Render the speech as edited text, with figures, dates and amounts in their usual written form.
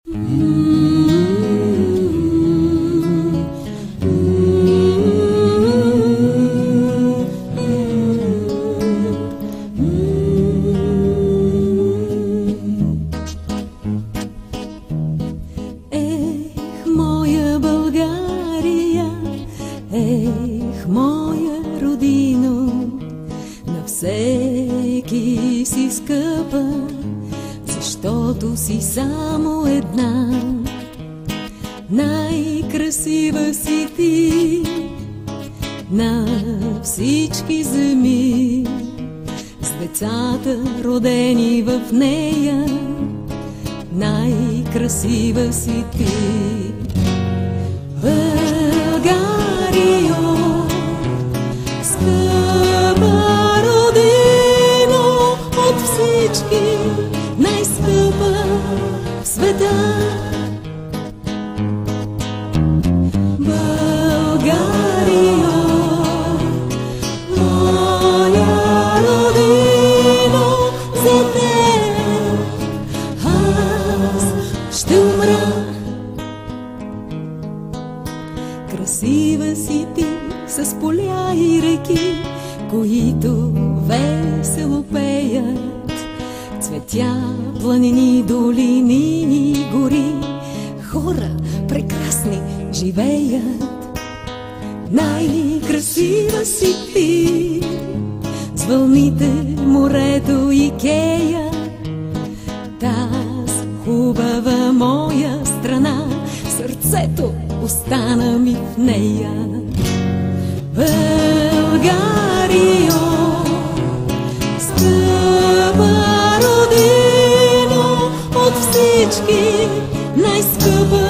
Моя България, моя родино, на всеки си скъпа, защото си само една. Най-красива си ти на всички земи, с децата родени в нея. Най-красива си ти, Българио, скъпа родино, от всички най-скъпа в света. Българио, моя родино, за теб аз ще умра. Красива си ти с поля и реки, които весело пеят, цветя, планини, долини и гори, хора прекрасни живеят. Най-красива си ти с вълните, морето и кея, таз хубава моя страна, сърцето остана ми в нея. Българио, скъпа родино, от всички най-скъпа